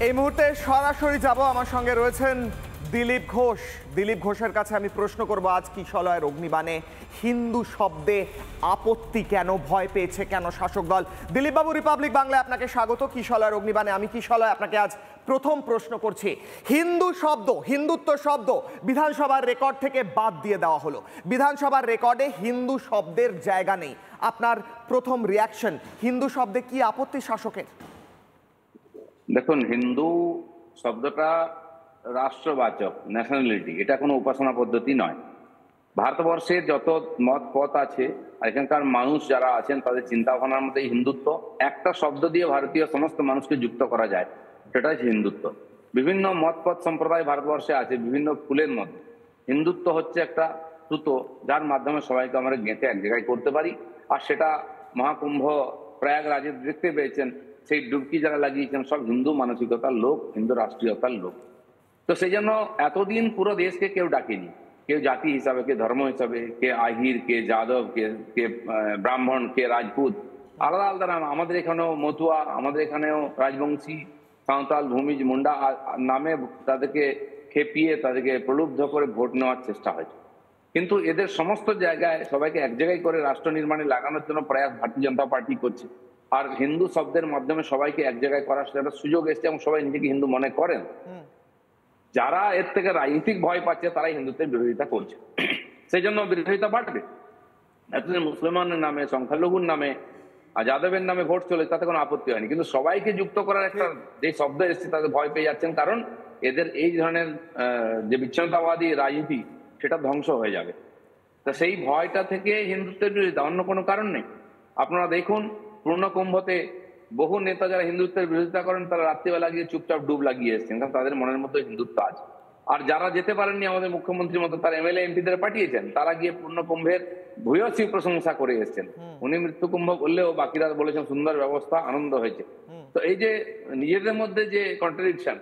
এই মুহূর্তে সরাসরি যাব, আমার সঙ্গে রয়েছেন দিলীপ ঘোষ। দিলীপ ঘোষের কাছে আমি প্রশ্ন করব, আজ কিশলয়ের অগ্নিবাণে হিন্দু শব্দে আপত্তি কেন, ভয় পেয়েছে কেন শাসক দল? দিলীপ বাবু, রিপাবলিক বাংলায় আপনাকে স্বাগত। কিশলয়ের অগ্নিবাণে আমি কিশলয় আপনাকে আজ প্রথম প্রশ্ন করছি। হিন্দু শব্দ, হিন্দুত্ব শব্দ বিধানসভার রেকর্ড থেকে বাদ দিয়ে দেওয়া হলো। বিধানসভার রেকর্ডে হিন্দু শব্দের জায়গা নেই। আপনার প্রথম রিয়াকশন, হিন্দু শব্দে কি আপত্তি শাসকের? দেখুন, হিন্দু শব্দটা রাষ্ট্রবাচক, ন্যাশনালিটি, এটা কোনো উপাসনা পদ্ধতি নয়। ভারতবর্ষে যত মত পথ আছে, এখানকার মানুষ যারা আছেন তাদের চিন্তা ভাবনার মধ্যে হিন্দুত্ব একটা শব্দ দিয়ে ভারতীয় সমস্ত মানুষকে যুক্ত করা যায়, সেটা হচ্ছে হিন্দুত্ব। বিভিন্ন মত পথ সম্প্রদায় ভারতবর্ষে আছে, বিভিন্ন ফুলের মধ্যে হিন্দুত্ব হচ্ছে একটা সুতো, যার মাধ্যমে সবাইকে আমরা গেঁথে এক জায়গায় করতে পারি। আর সেটা মহাকুম্ভ প্রয়াগরাজে দেখতে পেয়েছেন, সেই ডুবকি যারা লাগিয়েছেন সব হিন্দু মানসিকতার লোক, হিন্দু রাষ্ট্রীয়তার লোক। তো সেই জন্য এতদিন পুরো দেশকে কেউ ডাকেনি, কেউ জাতি হিসাবে, কে ধর্ম হিসাবে, কে আহির, কে যাদব, কে ব্রাহ্মণ, কে রাজপুত, আলাদা আলাদা নাম। আমাদের এখানেও মতুয়া, আমাদের এখানেও রাজবংশী, সাঁওতাল, ভূমিজ, মুন্ডা নামে তাদেরকে খেপিয়ে, তাদেরকে প্রলুব্ধ করে ভোট নেওয়ার চেষ্টা হয়েছে। কিন্তু এদের সমস্ত জায়গায় সবাইকে এক জায়গায় করে রাষ্ট্র নির্মাণে লাগানোর জন্য প্রয়াস ভারতীয় জনতা পার্টি করছে। আর হিন্দু শব্দের মাধ্যমে সবাইকে এক জায়গায় করার সেটা সুযোগ এসছে এবং সবাই নিজেকে হিন্দু মনে করেন। যারা এর থেকে রাজনৈতিক ভয় পাচ্ছে তারাই হিন্দুত্বের বিরোধিতা করছে, সেই জন্য বিরোধিতা বাড়বে। এতদিন মুসলমানের নামে, সংখ্যালঘুর নামে, যাদবের নামে ভোট চলে, তাতে কোনো আপত্তি হয়নি। কিন্তু সবাইকে যুক্ত করার একটা যে শব্দ এসছে তাদের ভয় পেয়ে যাচ্ছেন, কারণ এদের এই ধরনের যে বিচ্ছিন্নতাবাদী রাজনীতি, সেটা ধ্বংস হয়ে যাবে। তা সেই ভয়টা থেকে হিন্দুত্বের বিরোধিতা, অন্য কোনো কারণ নেই। আপনারা দেখুন, পূর্ণকুম্ভতে বহু নেতা যারা হিন্দুত্বের বিরোধিতা করেন, তারা রাত্রিবেলা গিয়ে চুপচাপ ডুব লাগিয়ে এসছেন, কারণ তাদের মনের মধ্যে হিন্দুত্ব আছে। আর যারা যেতে পারেননি, আমাদের মুখ্যমন্ত্রীর মতো তার এমএলএ এমপিদের পাঠিয়েছেন, তারা গিয়ে পূর্ণকুম্ভের ভূয়সী প্রশংসা করে এসছেন। উনি মৃত্যুকুম্ভ বললেও বাকিরা বলেছেন সুন্দর ব্যবস্থা, আনন্দ হয়েছে। তো এই যে নিজেদের মধ্যে যে কন্ট্রাডিকশন,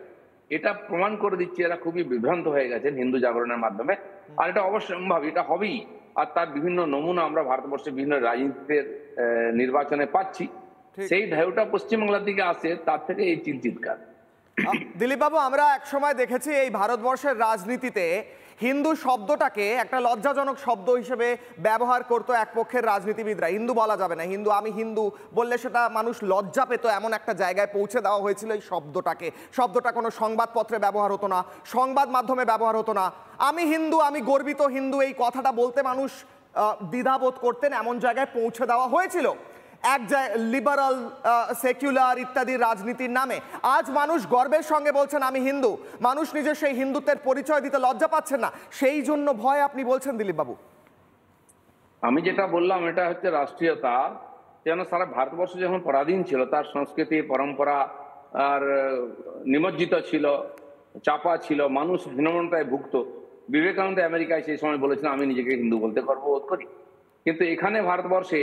এটা প্রমাণ করে দিচ্ছে এরা খুবই বিভ্রান্ত হয়ে গেছেন হিন্দু জাগরণের মাধ্যমে। আর এটা অবশ্যম্ভাবী, এটা হবেই। আর তার বিভিন্ন নমুনা আমরা ভারতবর্ষের বিভিন্ন রাজনীতির নির্বাচনে পাচ্ছি। সেই ঢেউটা পশ্চিমবাংলার দিকে আসে, তার থেকে এই চিৎকার। দিলীপ বাবু, আমরা একসময় দেখেছি এই ভারতবর্ষের রাজনীতিতে হিন্দু শব্দটাকে একটা লজ্জাজনক শব্দ হিসেবে ব্যবহার করতো এক পক্ষের রাজনীতিবিদরা। হিন্দু বলা যাবে না, হিন্দু, আমি হিন্দু বললে সেটা মানুষ লজ্জা পেত, এমন একটা জায়গায় পৌঁছে দেওয়া হয়েছিল এই শব্দটাকে। শব্দটা কোনো সংবাদপত্রে ব্যবহার হতো না, সংবাদ মাধ্যমে ব্যবহার হতো না। আমি হিন্দু, আমি গর্বিত হিন্দু, এই কথাটা বলতে মানুষ দ্বিধাবোধ করতেন, এমন জায়গায় পৌঁছে দেওয়া হয়েছিল এক লিবারাল, সেকুলার ইত্যাদি রাজনীতির নামে। আজ মানুষ গর্বের সঙ্গে বলছেন আমি হিন্দু, মানুষ নিজের সেই হিন্দুত্বের পরিচয় দিতে লজ্জা পাচ্ছেন না, সেই জন্য ভয় আপনি বলছেন দিলীপ বাবু? আমি যেটা বললাম এটা হচ্ছে রাষ্ট্রীয়তা। যেন সারা ভারতবর্ষ যখন পরাধীন ছিল, তার সংস্কৃতি পরম্পরা আর নিমজ্জিত ছিল, চাপা ছিল, মানুষ হীনমন্যতায় ভুগত। বিবেকানন্দ আমেরিকায় সেই সময় বলেছিলেন আমি নিজেকে হিন্দু বলতে গর্ববোধ করি। কিন্তু এখানে ভারতবর্ষে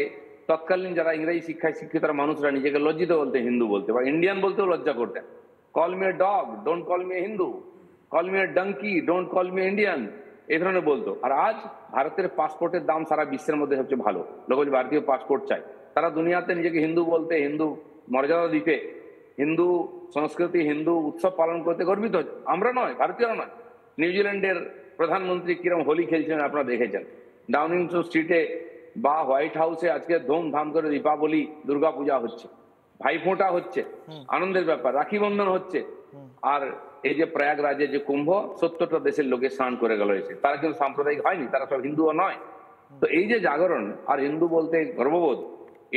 তৎকালীন যারা ইংরেজি শিক্ষায় শিক্ষিত মানুষরা নিজেকে লজ্জিত বলতে, হিন্দু বলতে বা ইন্ডিয়ান বলতেও লজ্জা করতেন। Call me a dog, don't call me a Hindu, call me a donkey, don't call me Indian, এই ধরনের বলতো। আর আজ ভারতের পাসপোর্টের দাম সারা বিশ্বের মধ্যে সবচেয়ে ভালো, লোক ভারতীয় পাসপোর্ট চাই। তারা দুনিয়াতে নিজেকে হিন্দু বলতে, হিন্দু মর্যাদা দিতে, হিন্দু সংস্কৃতি, হিন্দু উৎসব পালন করতে গর্বিত। আমরা নয়, ভারতীয়রা নয়। নিউজিল্যান্ডের প্রধানমন্ত্রী কিরম হোলি খেলছেন আপনারা দেখেছেন। ডাউনিং স্ট্রিটে বা হোয়াইট হাউসে আজকে ধুমধাম করে দীপাবলি, দুর্গাপূজা হচ্ছে, ভাইফোঁটা হচ্ছে, আনন্দের ব্যাপার, রাখি বন্ধন হচ্ছে। আর এই যে প্রয়াগরাজে যে কুম্ভ, 70টা দেশের লোকে স্নান করে গেল এসে, তারা কিন্তু সাম্প্রদায়িক হয়নি, তারা সব হিন্দুও নয়। তো এই যে জাগরণ আর হিন্দু বলতে গর্ববোধ,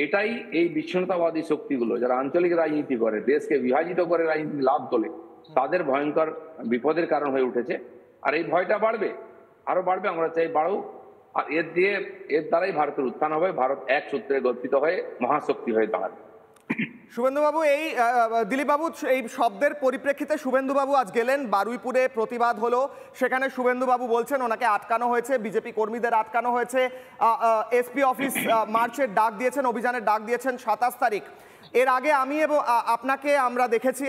এটাই এই বিচ্ছিন্নতাবাদী শক্তিগুলো যারা আঞ্চলিক রাজনীতি করে, দেশকে বিভাজিত করে রাজনীতি লাভ তোলে, তাদের ভয়ঙ্কর বিপদের কারণ হয়ে উঠেছে। আর এই ভয়টা বাড়বে, আরো বাড়বে, আমরা চাই বাড়ুক। আর এর দ্বারাই ভারতের উত্থান হবে, ভারত এক সূত্রে গঠিত হয়ে মহাশক্তি হয়ে দাঁড়াবে। শুভেন্দুবাবু, এই দিলীপবাবু, এই শব্দের পরিপ্রেক্ষিতে শুভেন্দুবাবু আজ গেলেন বারুইপুরে, প্রতিবাদ হলো, সেখানে শুভেন্দুবাবু বলছেন ওনাকে আটকানো হয়েছে, বিজেপি কর্মীদের আটকানো হয়েছে, এসপি অফিস মার্চের ডাক দিয়েছেন, অভিযানের ডাক দিয়েছেন 27 তারিখ। এর আগে আমি এবং আপনাকে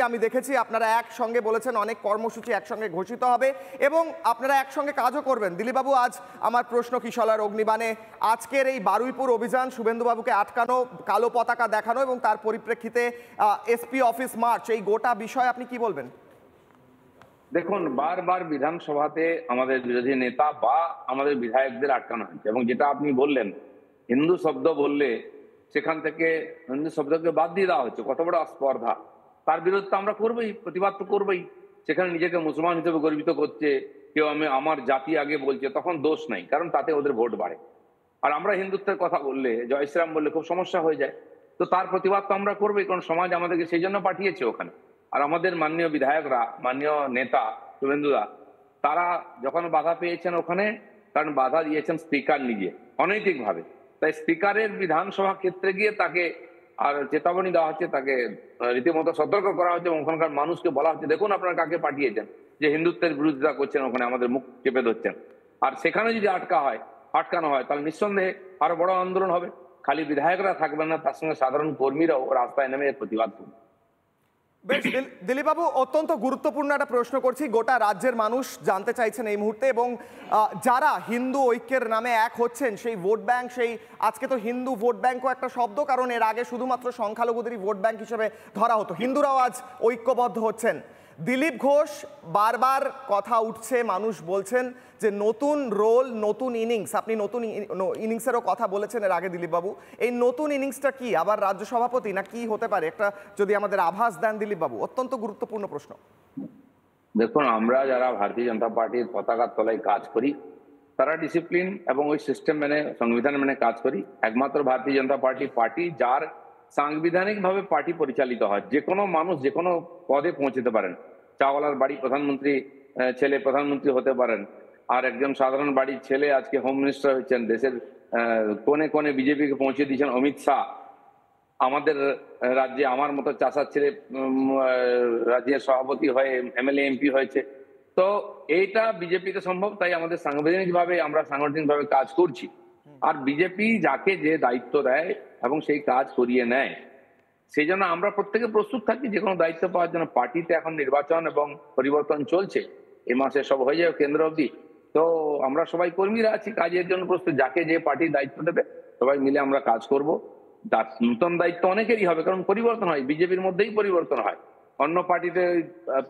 আমি দেখেছি আপনারা একসঙ্গে বলেছেন অনেক কর্মসূচি একসঙ্গে ঘোষিত হবে এবং আপনারা একসঙ্গে কাজও করবেন। দিলীপবাবু, আজ আমার প্রশ্ন কিশলার অগ্নিবাণে, আজকের এই বারুইপুর অভিযান, শুভেন্দুবাবুকে আটকানো, কালো পতাকা দেখানো এবং তার পরিপ্রেক্ষিতে এসপি অফিস মার্চ, এই গোটা বিষয়ে আপনি কি বলবেন? দেখুন, বারবার বিধানসভাতে আমাদের বিরোধী নেতা বা আমাদের বিধায়কদের আটকানো হয়েছে এবং যেটা আপনি বললেন হিন্দু শব্দ বললে সেখান থেকে হিন্দু শব্দকে বাদ দিয়ে দেওয়া হচ্ছে, কত বড় স্পর্ধা। তার বিরুদ্ধে আমরা করবোই, প্রতিবাদ তো করবোই। সেখানে নিজেকে মুসলমান হিসেবে গর্বিত করছে কেউ, আমার জাতি আগে বলছে, তখন দোষ নাই, কারণ তাতে ওদের ভোট বাড়ে। আর আমরা হিন্দুত্বের কথা বললে, জয় শ্রীরাম বললে খুব সমস্যা হয়ে যায়। তো তার প্রতিবাদ তো আমরা করবোই, কারণ সমাজ আমাদেরকে সেই জন্য পাঠিয়েছে ওখানে। আর আমাদের মাননীয় বিধায়করা, মাননীয় নেতা শুভেন্দুদা, তারা যখন বাধা পেয়েছেন ওখানে, কারণ বাধা দিয়েছেন স্পিকার নিজে অনৈতিকভাবে, তাই স্পিকারের বিধানসভা ক্ষেত্রে গিয়ে তাকে আর চেতাবনী দেওয়া হচ্ছে, তাকে রীতিমতো সতর্ক করা হচ্ছে এবং ওখানকার মানুষকে বলা হচ্ছে দেখুন আপনারা কাকে পাঠিয়েছেন যে হিন্দুত্বের বিরোধিতা করছেন, ওখানে আমাদের মুখ চেপে ধরছেন। আর সেখানে যদি আটকানো হয় তাহলে নিঃসন্দেহে আরো বড় আন্দোলন হবে। খালি বিধায়করা থাকবেন না, তার সঙ্গে সাধারণ কর্মীরাও রাস্তায় নেমে প্রতিবাদ করবে। বেশ, দিলীপবাবু, অত্যন্ত গুরুত্বপূর্ণ একটা প্রশ্ন করছি। গোটা রাজ্যের মানুষ জানতে চাইছেন এই মুহূর্তে, এবং যারা হিন্দু ঐক্যের নামে এক হচ্ছেন, সেই ভোট ব্যাংক, সেই আজকে তো হিন্দু ভোট ব্যাংকও একটা শব্দ, কারণ এর আগে শুধুমাত্র সংখ্যালঘুদেরই ভোট ব্যাংক হিসেবে ধরা হতো, হিন্দুরাও আজ ঐক্যবদ্ধ হচ্ছেন। দিলীপ ঘোষ, বারবার কথা উঠছে, মানুষ বলছেন যে নতুন রোল, নতুন ইনিংস। আপনি নতুন ইনিংসেরও কথা বলেছেন এর আগে দিলীপবাবু, এই নতুন ইনিংসটা কি? আবার রাজ্য সভাপতি না কি হতে পারে? একটা যদি আমাদের আভাস দেন দিলীপবাবু, অত্যন্ত গুরুত্বপূর্ণ প্রশ্ন। দেখুন, আমরা যারা ভারতীয় জনতা পার্টির পতাকার তলায় কাজ করি তারা ডিসিপ্লিন এবং ওই সিস্টেম মেনে, সংবিধান মেনে কাজ করি। একমাত্র ভারতীয় জনতা পার্টি যার সাংবিধানিক ভাবে পার্টি পরিচালিত হয়, যে কোনো মানুষ যে কোনো পদে পৌঁছতে পারেন। চাওয়ালার বাড়ি প্রধানমন্ত্রী ছেলে প্রধানমন্ত্রী হতে পারেন, আর একজন সাধারণ বাড়ির ছেলে আজকে হোম মিনিস্টার হচ্ছেন। দেশের কোণে কোণে বিজেপিকে পৌঁছে দিয়েছেন অমিত শাহ। আমাদের রাজ্যে আমার মতো চাষার ছেলে রাজ্যের সভাপতি হয়ে এমএলএ এমপি হয়েছে। তো এইটা বিজেপিতে সম্ভব, তাই আমাদের আমরা সাংগঠনিকভাবে কাজ করছি। আর বিজেপি যাকে যে দায়িত্ব দেয় এবং সেই কাজ করিয়ে নেয়, সেই জন্য আমরা প্রত্যেকে প্রস্তুত থাকি যে কোনো দায়িত্ব পাওয়ার জন্য। পার্টিতে এখন নির্বাচন এবং পরিবর্তন চলছে, এ মাসে সব হয়ে যাবে কেন্দ্র অবধি। তো আমরা সবাই কর্মীরা আছি, কাজের জন্য প্রস্তুত। যাকে যে পার্টি দায়িত্ব দেবে সবাই মিলে আমরা কাজ করব। তার নতুন দায়িত্ব অনেকেরই হবে, কারণ পরিবর্তন হয়, বিজেপির মধ্যেই পরিবর্তন হয়। অন্য পার্টিতে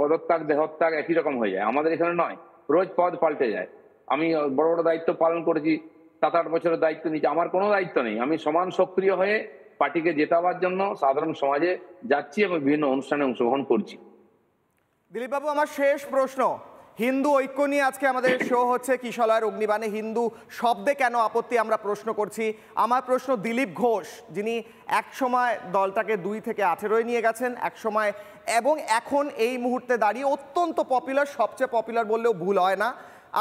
পদত্যাগ দেহত্যাগ একই রকম হয়ে যায়, আমাদের এখানে নয়, রোজ পদ পাল্টে যায়। আমি বড় বড় দায়িত্ব পালন করেছি, 7-8 বছরের দায়িত্ব নিয়েছি, আমার কোনো দায়িত্ব নেই। আমি সমান সক্রিয় হয়ে পার্টিকে জেতাবার জন্য সাধারণ সমাজে যাচ্ছি এবং বিভিন্ন অনুষ্ঠানে অংশগ্রহণ করছি। দিলীপবাবু, আমার শেষ প্রশ্ন, হিন্দু ঐক্য নিয়ে আজকে আমাদের শো হচ্ছে কিশলয়ের অগ্নিবাণে, হিন্দু শব্দে কেন আপত্তি আমরা প্রশ্ন করছি। আমার প্রশ্ন, দিলীপ ঘোষ যিনি একসময় দলটাকে 2 থেকে 18 নিয়ে গেছেন একসময়, এবং এখন এই মুহূর্তে দাঁড়িয়ে অত্যন্ত পপুলার, সবচেয়ে পপুলার বললেও ভুল হয় না,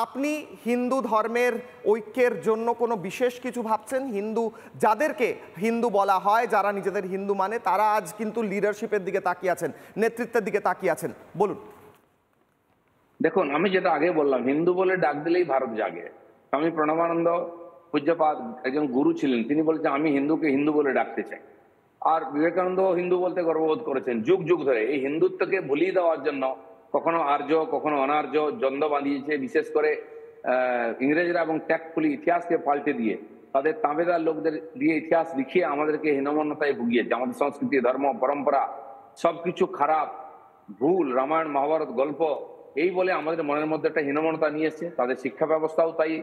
আপনি হিন্দু ধর্মের ঐক্যের জন্য কোনো বিশেষ কিছু ভাবছেন? হিন্দু যাদেরকে হিন্দু বলা হয়, যারা নিজেদের হিন্দু মানে, তারা আজ কিন্তু লিডারশিপের দিকে তাকিয়ে আছেন, নেতৃত্বের দিকে তাকিয়ে আছেন, বলুন। দেখুন, আমি যেটা আগে বললাম, হিন্দু বলে ডাক দিলেই ভারত জাগে। স্বামী প্রণবানন্দ পূজ্যপাদ একজন গুরু ছিলেন, তিনি বলেছেন আমি হিন্দুকে হিন্দু বলে ডাকতে চাই। আর বিবেকানন্দ হিন্দু বলতে গর্ববোধ করেছেন যুগ যুগ ধরে। এই হিন্দুত্বকে ভুলিয়ে দেওয়ার জন্য কখনো আর্য কখনো অনার্য দ্বন্দ্ব বাঁধিয়েছে, বিশেষ করে ইংরেজরা, এবং ট্যাক্টফুলি ইতিহাসকে পাল্টে দিয়ে তাদের তাঁবেদার লোকদের দিয়ে ইতিহাস লিখিয়ে আমাদেরকে হীনমন্যতায় ভুগিয়েছে। আমাদের সংস্কৃতি, ধর্ম, পরম্পরা সবকিছু খারাপ, ভুল, রামায়ণ মহাভারত গল্প এই বলে আমাদের মনের মধ্যে একটা হীনমন্যতা নিয়ে এসছে। তাদের শিক্ষা ব্যবস্থাও তাই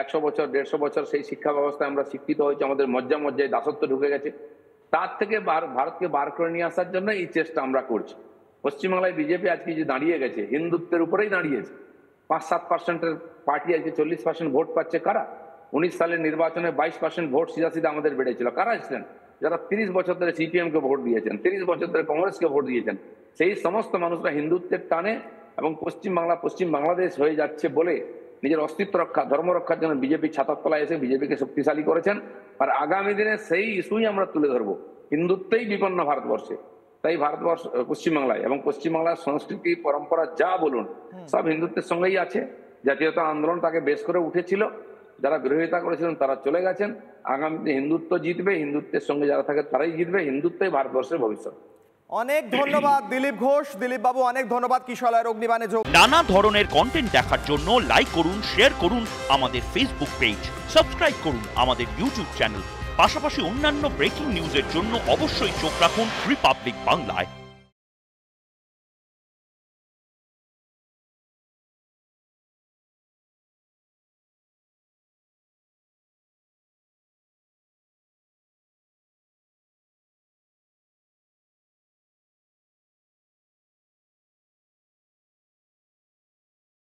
100 বছর 150 বছর সেই শিক্ষা ব্যবস্থায় আমরা শিক্ষিত হয়েছি, আমাদের মজ্জায় দাসত্ব ঢুকে গেছে। তার থেকে ভারতকে বার করে নিয়ে আসার জন্য এই চেষ্টা আমরা করছি। পশ্চিমবাংলায় বিজেপি আজকে যে দাঁড়িয়ে গেছে, হিন্দুত্বের উপরেই দাঁড়িয়েছে। 5-7% পার্টি আজকে 40% ভোট পাচ্ছে। কারা? 19 সালের নির্বাচনে 22% ভোট সিধা আমাদের বেড়েছিল। কারা ছিলেন? যারা 30 বছর ধরে সিপিএম কে ভোট দিয়েছেন, 30 বছর ধরে কংগ্রেসকে ভোট দিয়েছেন। সেই সমস্ত মানুষরা হিন্দুত্বের টানে এবং পশ্চিম বাংলাদেশ হয়ে যাচ্ছে বলে নিজের অস্তিত্ব রক্ষা, ধর্ম রক্ষার জন্য বিজেপি ছাতার তলায় এসে বিজেপিকে শক্তিশালী করেছেন। আর আগামী দিনে সেই ইস্যুই আমরা তুলে ধরবো। হিন্দুত্বেই বিপন্ন ভারতবর্ষে, তাই ভারতবর্ষ, পশ্চিমবাংলায় এবং পশ্চিমবাংলার সংস্কৃতি পরম্পরা যা বলুন সব হিন্দুত্বের সঙ্গেই আছে। জাতীয়তা আন্দোলন তাকে বেশ করে উঠেছিল, যারা বিরোধিতা করেছিলেন তারা চলে গেছেন। আগামীতে হিন্দুত্ব জিতবে, হিন্দুত্বের সঙ্গে যারা থাকে তারাই জিতবে, হিন্দুত্বই ভারতবর্ষের ভবিষ্যৎ। অনেক ধন্যবাদ দিলীপ ঘোষ। দিলীপ বাবু অনেক ধন্যবাদ কিশলয়ের অগ্নিবাণে যোগ। নানা ধরনের কন্টেন্ট দেখার জন্য লাইক করুন, শেয়ার করুন আমাদের ফেসবুক পেজ, সাবস্ক্রাইব করুন আমাদের ইউটিউব চ্যানেল। পাশাপাশি অন্যান্য ব্রেকিং নিউজের জন্য অবশ্যই চোখ রাখুন রিপাবলিক বাংলায়।